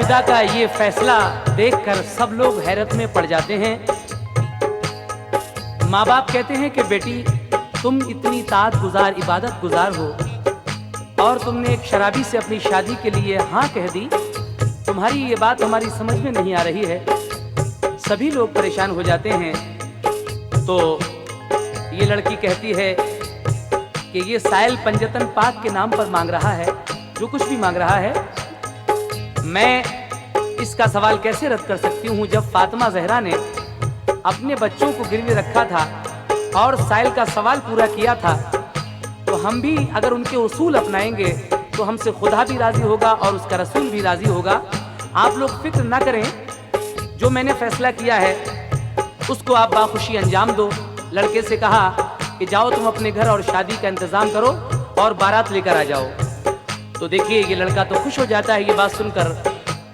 आबिदा का ये फैसला देखकर सब लोग हैरत में पड़ जाते हैं। माँ बाप कहते हैं कि बेटी तुम इतनी ताअत गुजार, इबादत गुजार हो और तुमने एक शराबी से अपनी शादी के लिए हाँ कह दी। तुम्हारी ये बात हमारी समझ में नहीं आ रही है। सभी लोग परेशान हो जाते हैं। तो ये लड़की कहती है कि ये साइल पंजतन पाक के नाम पर मांग रहा है, जो कुछ भी मांग रहा है। मैं इसका सवाल कैसे रद्द कर सकती हूँ जब फातिमा ज़हरा ने अपने बच्चों को गिरवी रखा था और साइल का सवाल पूरा किया था। तो हम भी अगर उनके उसूल अपनाएंगे तो हमसे खुदा भी राजी होगा और उसका रसूल भी राजी होगा। आप लोग फिक्र ना करें, जो मैंने फैसला किया है उसको आप बाखुशी अंजाम दो। लड़के से कहा कि जाओ तुम अपने घर और शादी का इंतजाम करो और बारात लेकर आ जाओ। तो देखिए ये लड़का तो खुश हो जाता है ये बात सुनकर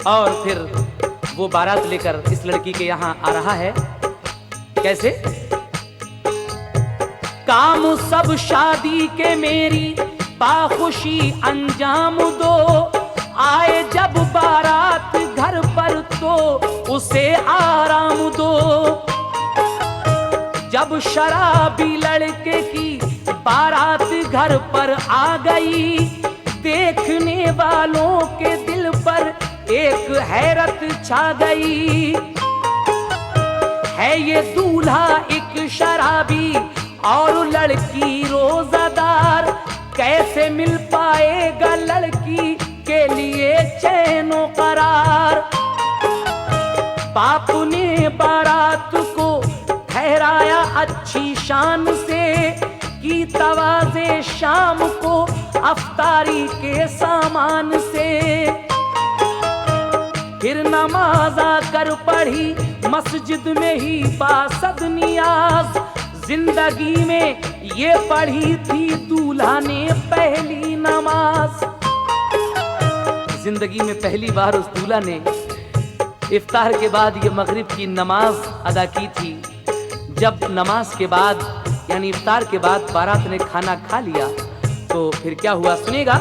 और फिर वो बारात लेकर इस लड़की के यहाँ आ रहा है। कैसे? काम सब शादी के मेरी बाखुशी अंजाम दो, आए जब बारात घर पर तो उसे आराम दो। जब शराबी लड़के की बारात घर पर आ गई, देखने वालों के दिल पर एक हैरत छा गई। है ये दूल्हा एक शराबी और लड़की रोजादार, कैसे मिल पाएगा लड़की के लिए चैनो करार। बाप ने बारात को ठहराया अच्छी शान से, की तवाज़े शाम को अफ्तारी के सामान से। फिर नमाज आकर पढ़ी मस्जिद में ही बासद नियाज, जिंदगी में ये पढ़ी थी दूल्हा ने पहली नमाज। जिंदगी में पहली बार उस दूल्हा ने इफ्तार के बाद ये मगरिब की नमाज अदा की थी। जब नमाज के बाद यानी इफ्तार के बाद बारात ने खाना खा लिया तो फिर क्या हुआ सुनेगा।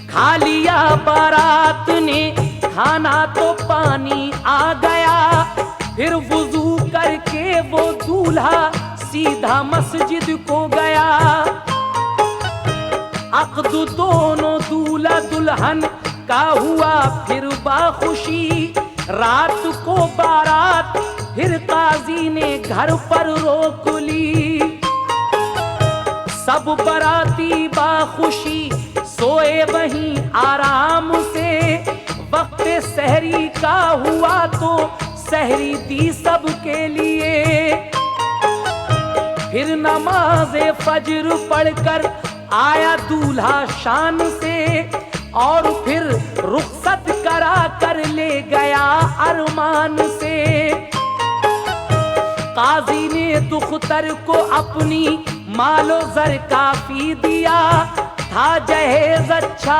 खा लिया बारात ने खाना तो पानी आ गया, फिर वुजू करके वो दूल्हा सीधा मस्जिद को गया। अक़्द दोनों दूल्हा दुल्हन का हुआ फिर बाखुशी, रात को बारात फिर काजी ने घर पर रोक ली। सब बराती बाखुशी सोए वहीं आराम से, वक्त सहरी का हुआ तो सहरी दी सबके लिए। फिर नमाज़े फज्र पढ़कर आया दूल्हा शान से, और फिर रुखसत करा कर ले गया अरमान से। काजी ने दुख्तर को अपनी मालो जर काफी दिया, था जहेज अच्छा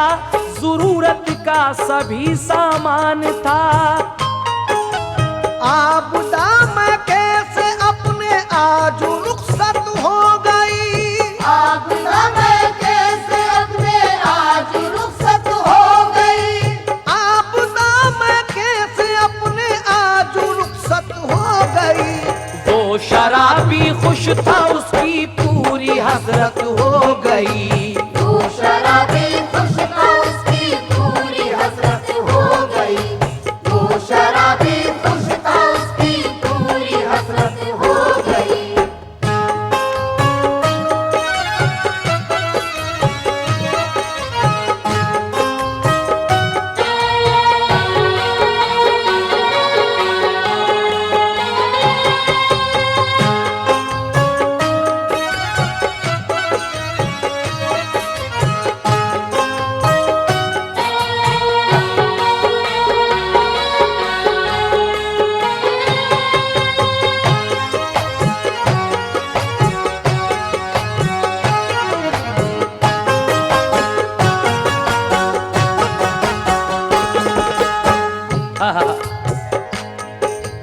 जरूरत का सभी सामान था। आबदा में कैसे अपने आज रुखसत हो गई, आबदा में कैसे अपने आज रुखसत हो गई। आबदा में कैसे अपने आज रुखसत हो गई। वो शराबी खुश था उसकी पूरी हसरत हो गई। वो शराबी खुश था उसकी पूरी हसरत हो गई। वो शराबी खुश था उसकी पूरी हसरत हो गई।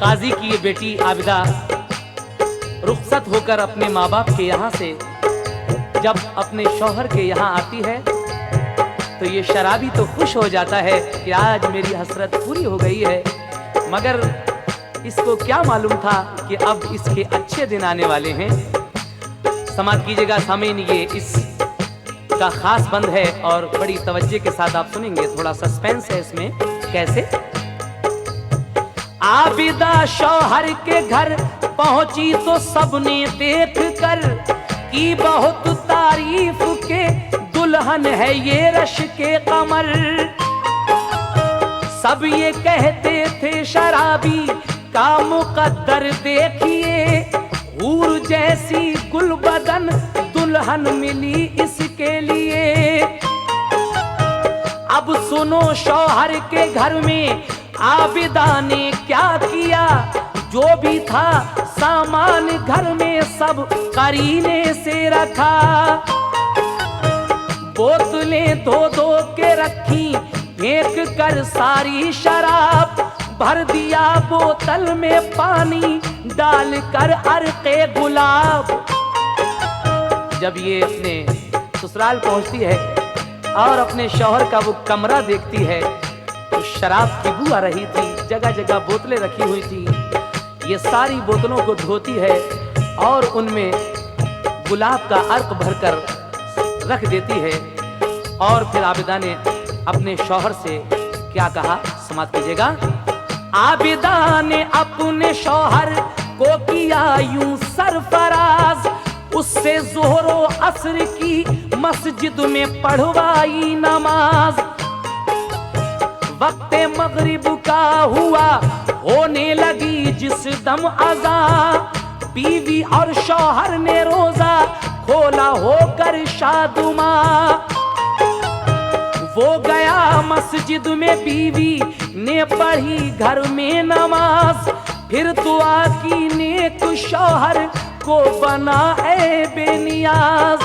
काजी की ये बेटी आबिदा रुखसत होकर अपने माँ बाप के यहाँ से जब अपने शौहर के यहाँ आती है तो तो ये शराबी तो खुश हो जाता है कि आज मेरी हसरत पूरी हो गई है, मगर इसको क्या मालूम था कि अब इसके अच्छे दिन आने वाले हैं। समाप्त कीजिएगा सामीन, ये इस का खास बंद है और बड़ी तवज्जो के साथ आप सुनेंगे, थोड़ा सस्पेंस है इसमें। कैसे? आबिदा शौहर के घर पहुंची तो सबने देख कर की बहुत तारीफ के दुल्हन है ये रश के कमर। सब ये कहते थे शराबी का मुकद्दर देखिए, हूर जैसी गुलबदन दुल्हन मिली इसके लिए। अब सुनो शौहर के घर में आबिदा ने क्या किया, जो भी था सामान घर में सब करीने से रखा। बोतलें दो दो के रखी फेंक कर सारी शराब, भर दिया बोतल में पानी डाल कर अर्के गुलाब। जब ये अपने ससुराल पहुंचती है और अपने शौहर का वो कमरा देखती है तो शराब की बू आ रही थी, जगह जगह बोतलें रखी हुई थी। ये सारी बोतलों को धोती है और उनमें गुलाब का अर्क भरकर रख देती है। और फिर आबिदा ने अपने शौहर से क्या कहा, समाप्त कीजिएगा। आबिदा ने अपने शौहर को किया यूं सरफराज, उससे जोहरो असर की मस्जिद में पढ़वाई नमाज। वक्त मगरिब का हुआ होने लगी जिस दम अज़ा, बीवी और शौहर ने रोजा खोला होकर शादुमा। वो गया मस्जिद में, बीवी ने पढ़ी घर में नमाज, फिर दुआ की नेक शौहर को बना ए बेनियाज।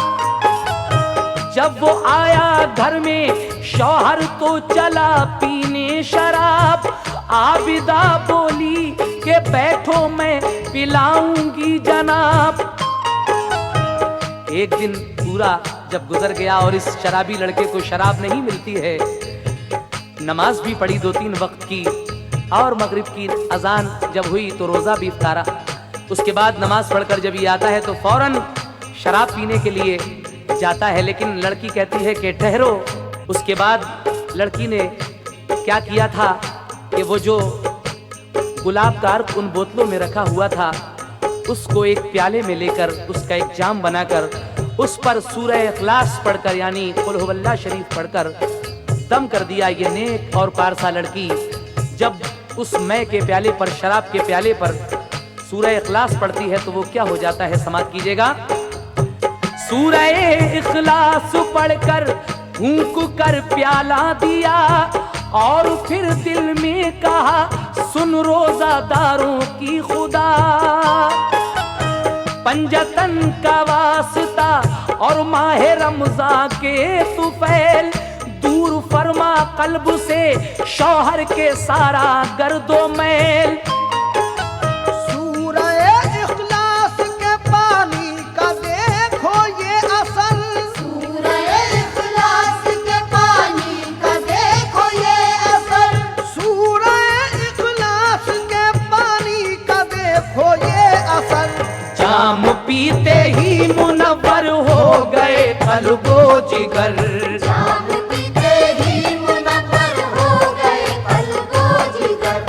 जब वो आया घर में शौहर तो चला पीने शराब, आबिदा बोली कि बैठो मैं पिलाऊंगी जनाब। एक दिन पूरा जब गुजर गया और इस शराबी लड़के को शराब नहीं मिलती है, नमाज भी पढ़ी 2-3 वक्त की और मगरिब की अजान जब हुई तो रोजा भी इफ्तारा। उसके बाद नमाज पढ़कर जब ये आता है तो फौरन शराब पीने के लिए जाता है, लेकिन लड़की कहती है कि ठहरो। उसके बाद लड़की ने क्या किया था कि वो जो गुलाब का अर्क उन बोतलों में रखा हुआ था उसको एक प्याले में लेकर उसका एक जाम बनाकर उस पर सूरह इखलास पढ़कर यानी कुल हुवल्लाह शरीफ पढ़कर दम कर दिया। ये नेक और पारसा लड़की जब उस मय के प्याले पर, शराब के प्याले पर सूरह इखलास पढ़ती है तो वो क्या हो जाता है, समाप्त कीजिएगा। सूरह इखलास पढ़कर फूंक कर प्याला दिया और फिर दिल में कहा सुन रोजादारों की खुदा, पंजतन का वास्ता और माह रमज़ान के तुफैल, दूर फरमा कल्ब से शौहर के सारा गर्दो मैल। सूरह इखलास के पानी का देखो ये असर, सूरह इखलास के पानी का देखो ये असर, सूरह इखलास के पानी का देखो ये असर। जाम पीते ही मुनव्वर हो गए कल्बो जिगर, जाम पीते ही मुनव्वर हो गए कल्बो जिगर,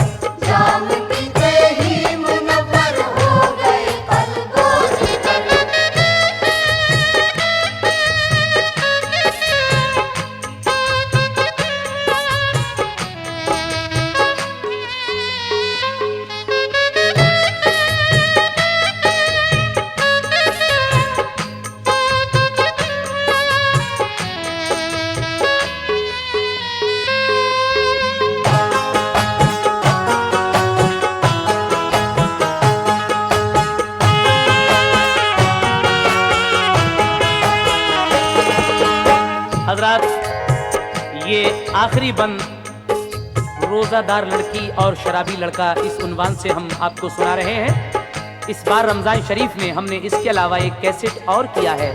जाम पीते ही मुनव्वर हो गए कल्बो जिगर। हजरात, ये आखिरी बंद रोजादार लड़की और शराबी लड़का इस उन्वान से हम आपको सुना रहे हैं। इस बार रमजान शरीफ में हमने इसके अलावा एक कैसेट और किया है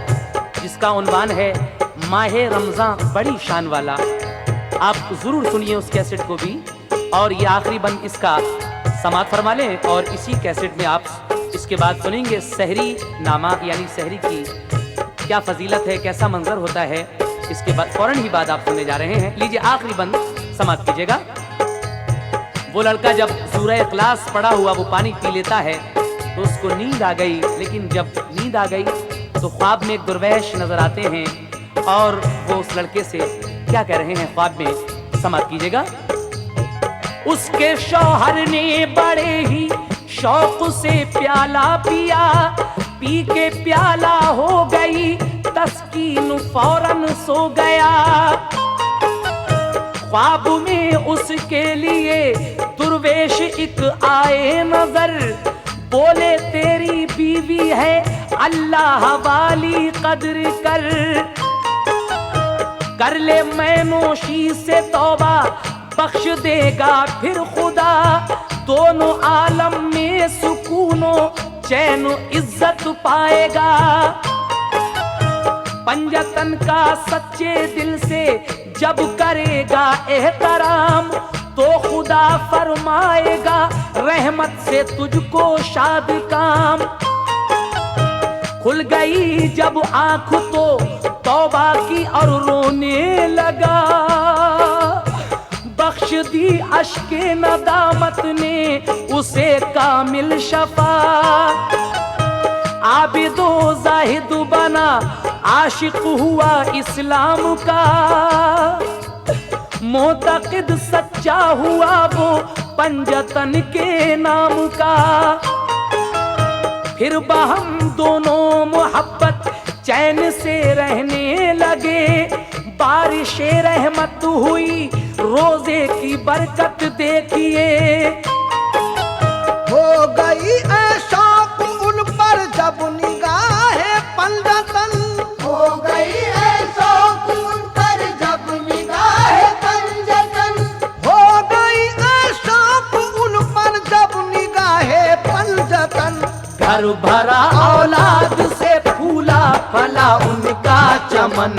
जिसका उन्वान है माहे रमजान बड़ी शान वाला। आप जरूर सुनिए उस कैसेट को भी, और ये आखिरी बंद इसका समाप्त फरमा लें। और इसी कैसेट में आप इसके बाद सुनेंगे सहरी नामा, यानी सहरी की क्या फजीलत है, कैसा मंजर होता है। इसके बाद फौरन ही बाद आप सुनने जा रहे हैं। लीजिए आखिरी बंद समाप्त कीजिएगा। वो लड़का जब सूरह इखलास पढ़ा हुआ वो पानी पी लेता है तो उसको नींद आ गई, लेकिन जब नींद आ गई तो ख्वाब में एक दुर्वैश नजर आते हैं और वो उस लड़के से क्या कह रहे हैं ख्वाब में, समाप्त कीजिएगा। उसके शौहर ने बड़े ही शौक से प्याला पिया, पी के प्याला हो गई तस्कीन, फौरन सो गया। ख्वाब में उसके लिए दुर्वेश एक आए नजर, बोले तेरी बीवी है अल्लाह वाली, कदर कर ले मैनोशी से तौबा, बख्श देगा फिर खुदा, दोनों आलम में सुकूनो चैन इज्जत पाएगा। पंजतन का सच्चे दिल से जब करेगा एहतराम, तो खुदा फरमाएगा रहमत से तुझको शाद काम। खुल गई जब आंख तो तौबा की और रोने लगा, बख्श दी अश्के नदामत ने उसे कामिल शफा। आबिदो जाहिद बना, आशिक हुआ इस्लाम का, मोतकिद सच्चा हुआ वो पंजतन के नाम का। फिर बहम दोनों मोहब्बत चैन से रहने लगे, बारिश रहमत हुई रोजे की बरकत देखिए। हो गई ऐसा उन पर जब निगाहे पंजतन, हो गई ऐसा उन पर जब निगाहे पंजतन, हो गई ऐसा उन पर जब निगाहे पंजतन। घर भरा औलाद से फूला फला उनका चमन,